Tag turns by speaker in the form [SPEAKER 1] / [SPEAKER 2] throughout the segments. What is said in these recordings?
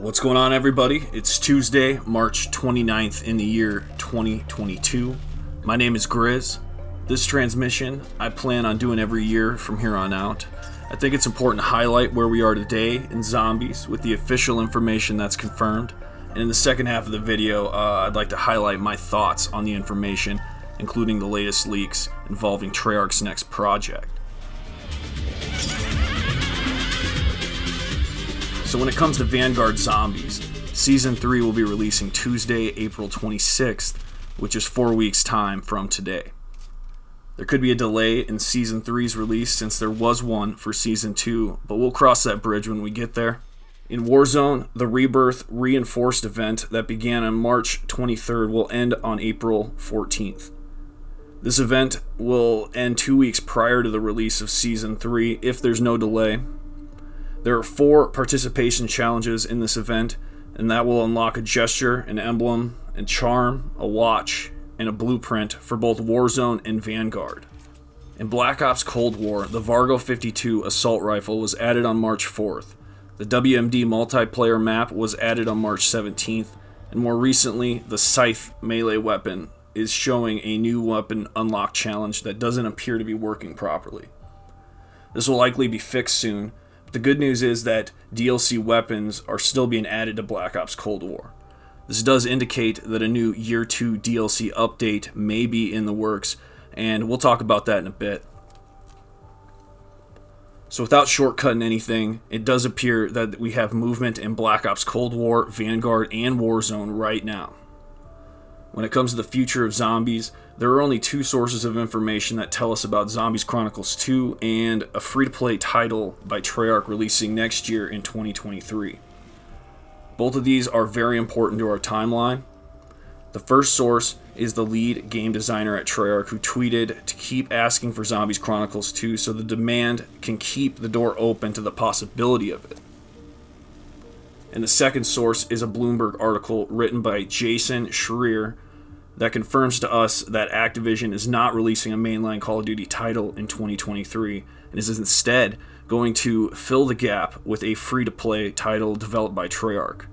[SPEAKER 1] What's going on, everybody? It's Tuesday, March 29th in the year 2022. My name is GRIZZ. This transmission I plan on doing every year from here on out. I think it's important to highlight where we are today in zombies with the official information that's confirmed. And in the second half of the video, I'd like to highlight my thoughts on the information, including the latest leaks involving Treyarch's next project. So when it comes to Vanguard Zombies, Season 3 will be releasing Tuesday, April 26th, which is 4 weeks' time from today. There could be a delay in Season 3's release since there was one for Season 2, but we'll cross that bridge when we get there. In Warzone, the Rebirth Reinforced event that began on March 23rd will end on April 14th. This event will end 2 weeks prior to the release of Season 3 if there's no delay. There are 4 participation challenges in this event, and that will unlock a gesture, an emblem, and charm, a watch, and a blueprint for both Warzone and Vanguard. In Black Ops Cold War, the Vargo 52 assault rifle was added on March 4th. The WMD multiplayer map was added on March 17th, and more recently, the Scythe melee weapon is showing a new weapon unlock challenge that doesn't appear to be working properly. This will likely be fixed soon. The good news is that DLC weapons are still being added to Black Ops Cold War. This does indicate that a new Year 2 DLC update may be in the works, and we'll talk about that in a bit. So without shortcutting anything, it does appear that we have movement in Black Ops Cold War, Vanguard, and Warzone right now. When it comes to the future of zombies, there are only 2 sources of information that tell us about Zombies Chronicles 2 and a free-to-play title by Treyarch releasing next year in 2023. Both of these are very important to our timeline. The first source is the lead game designer at Treyarch who tweeted to keep asking for Zombies Chronicles 2 so the demand can keep the door open to the possibility of it. And the second source is a Bloomberg article written by Jason Schreier that confirms to us that Activision is not releasing a mainline Call of Duty title in 2023 and is instead going to fill the gap with a free-to-play title developed by Treyarch.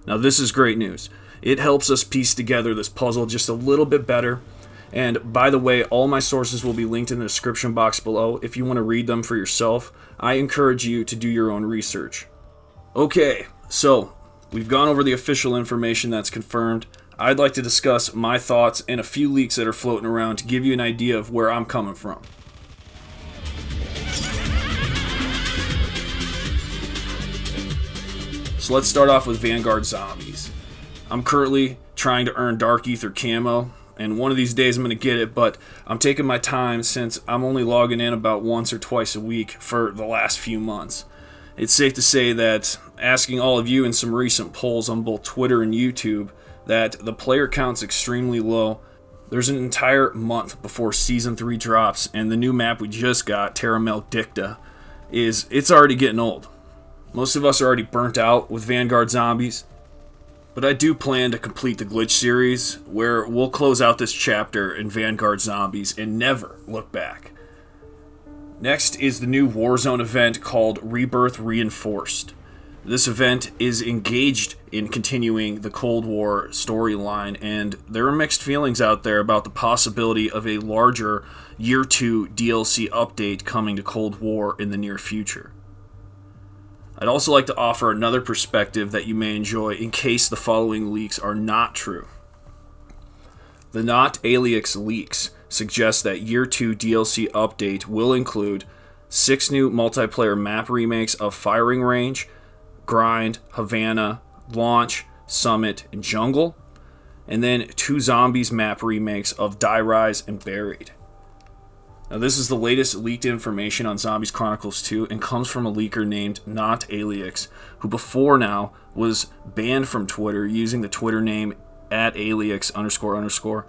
[SPEAKER 1] Now this is great news. It helps us piece together this puzzle just a little bit better. And by the way, all my sources will be linked in the description box below. If you want to read them for yourself, I encourage you to do your own research. Okay, so we've gone over the official information that's confirmed. I'd like to discuss my thoughts and a few leaks that are floating around to give you an idea of where I'm coming from. So let's start off with Vanguard Zombies. I'm currently trying to earn Dark Ether camo, and one of these days I'm going to get it, but I'm taking my time since I'm only logging in about once or twice a week for the last few months. It's safe to say that asking all of you in some recent polls on both Twitter and YouTube that the player count's extremely low. There's an entire month before Season 3 drops, and the new map we just got, Terra Maledicta, it's already getting old. Most of us are already burnt out with Vanguard Zombies, but I do plan to complete the Glitch series, where we'll close out this chapter in Vanguard Zombies and never look back. Next is the new Warzone event called Rebirth Reinforced. This event is engaged in continuing the Cold War storyline, and there are mixed feelings out there about the possibility of a larger Year 2 DLC update coming to Cold War in the near future. I'd also like to offer another perspective that you may enjoy in case the following leaks are not true. The Not Alias leaks suggest that Year 2 DLC update will include 6 new multiplayer map remakes of Firing Range, Grind, Havana, Launch, Summit, and Jungle, and then 2 Zombies map remakes of Die Rise and Buried. Now this is the latest leaked information on Zombies Chronicles 2 and comes from a leaker named Not Alias, who before now was banned from Twitter using the Twitter name @alias__,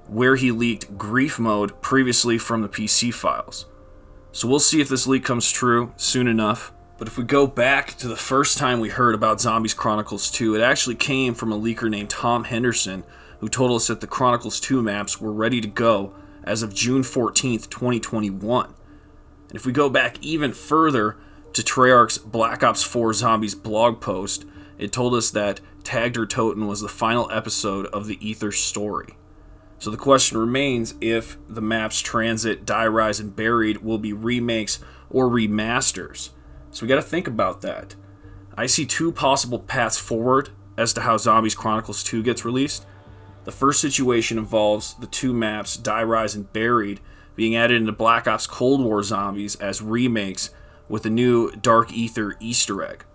[SPEAKER 1] where he leaked Grief Mode previously from the PC files. So we'll see if this leak comes true soon enough. But if we go back to the first time we heard about Zombies Chronicles 2, it actually came from a leaker named Tom Henderson, who told us that the Chronicles 2 maps were ready to go as of June 14th, 2021. And if we go back even further to Treyarch's Black Ops 4 Zombies blog post, it told us that Tagged or Toten was the final episode of the Ether story. So the question remains if the maps TranZit, Die, Rise, and Buried will be remakes or remasters. So we got to think about that. I see two possible paths forward as to how Zombies Chronicles 2 gets released. The first situation involves the two maps, Die, Rise, and Buried, being added into Black Ops Cold War Zombies as remakes with a new Dark Ether Easter egg.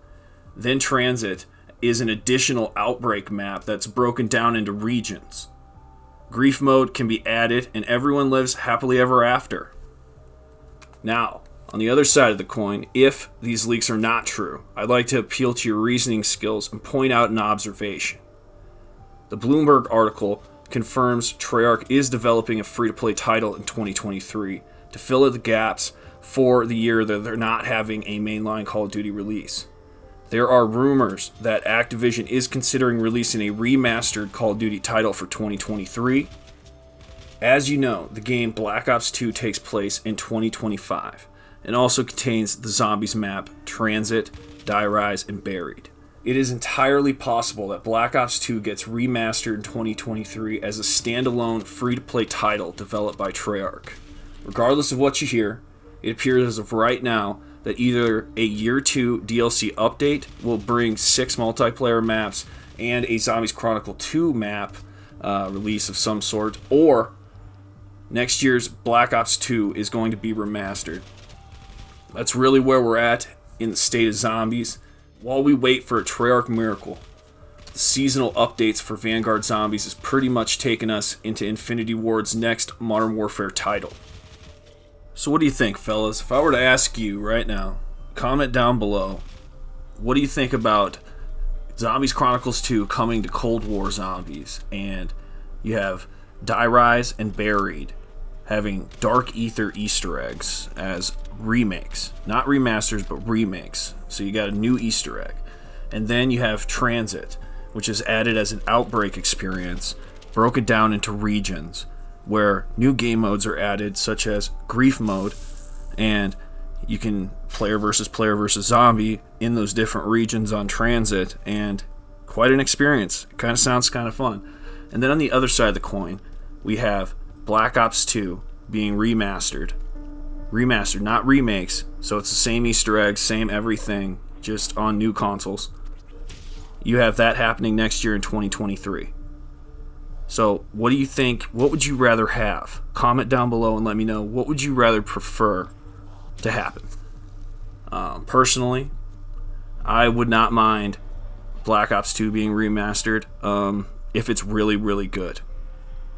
[SPEAKER 1] Then TranZit is an additional Outbreak map that's broken down into regions. Grief mode can be added and everyone lives happily ever after. Now, on the other side of the coin, if these leaks are not true, I'd like to appeal to your reasoning skills and point out an observation. The Bloomberg article confirms Treyarch is developing a free-to-play title in 2023 to fill in the gaps for the year that they're not having a mainline Call of Duty release. There are rumors that Activision is considering releasing a remastered Call of Duty title for 2023. As you know, the game Black Ops 2 takes place in 2025 and also contains the Zombies map TranZit, Die, Rise, and Buried. It is entirely possible that Black Ops 2 gets remastered in 2023 as a standalone free-to-play title developed by Treyarch. Regardless of what you hear, it appears as of right now that either a Year 2 DLC update will bring 6 multiplayer maps and a Zombies Chronicle 2 map release of some sort, or next year's Black Ops 2 is going to be remastered. That's really where we're at in the state of zombies. While we wait for a Treyarch miracle, the seasonal updates for Vanguard Zombies is pretty much taking us into Infinity Ward's next Modern Warfare title. So what do you think, fellas? If I were to ask you right now, comment down below, what do you think about Zombies Chronicles 2 coming to Cold War Zombies, and you have Die, Rise, and Buried having Dark Ether Easter eggs as remakes, not remasters, but remakes. So you got a new Easter egg. And then you have TranZit, which is added as an Outbreak experience, broken down into regions, where new game modes are added, such as Grief mode, and you can player versus zombie in those different regions on TranZit, and quite an experience. It kind of sounds kind of fun. And then on the other side of the coin, we have Black Ops 2 being remastered, not remakes, so it's the same Easter eggs, same everything, just on new consoles. You have that happening next year in 2023. So what do you think? What would you rather have? Comment down below and let me know, what would you rather prefer to happen? Personally, I would not mind Black Ops 2 being remastered if it's really, really good.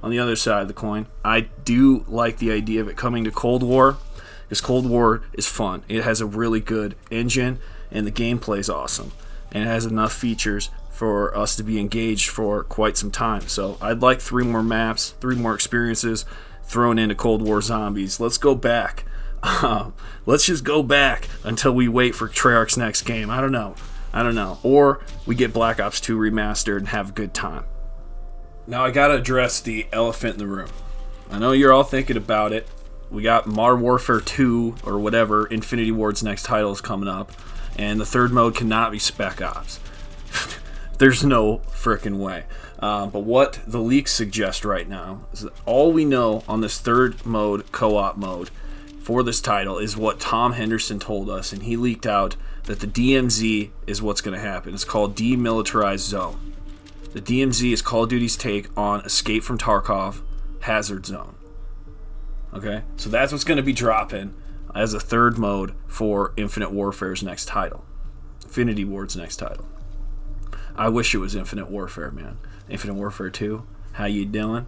[SPEAKER 1] On the other side of the coin, I do like the idea of it coming to Cold War, because Cold War is fun. It has a really good engine, and the gameplay is awesome, and it has enough features for us to be engaged for quite some time. So I'd like 3 more maps, 3 more experiences thrown into Cold War Zombies. Let's go back. Let's just go back until we wait for Treyarch's next game. I don't know. Or we get Black Ops 2 remastered and have a good time. Now I gotta address the elephant in the room. I know you're all thinking about it. We got Modern Warfare 2 or whatever, Infinity Ward's next title is coming up, and the third mode cannot be Spec Ops. There's no frickin' way. But what the leaks suggest right now is that all we know on this third mode, co-op mode, for this title is what Tom Henderson told us, and he leaked out that the DMZ is what's going to happen. It's called Demilitarized Zone. The DMZ is Call of Duty's take on Escape from Tarkov, Hazard Zone. Okay, so that's what's going to be dropping as a third mode for Infinite Warfare's next title. Infinity Ward's next title. I wish it was Infinite Warfare, man. Infinite Warfare 2, how you doing?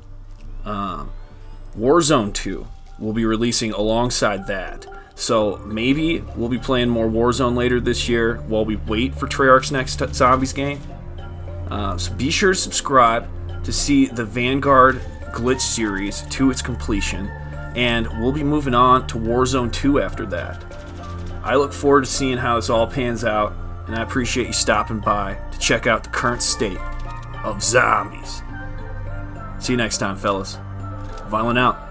[SPEAKER 1] Warzone 2 will be releasing alongside that. So maybe we'll be playing more Warzone later this year while we wait for Treyarch's next Zombies game. So be sure to subscribe to see the Vanguard Glitch series to its completion, and we'll be moving on to Warzone 2 after that. I look forward to seeing how this all pans out, and I appreciate you stopping by to check out the current state of zombies. See you next time, fellas. Viollent out.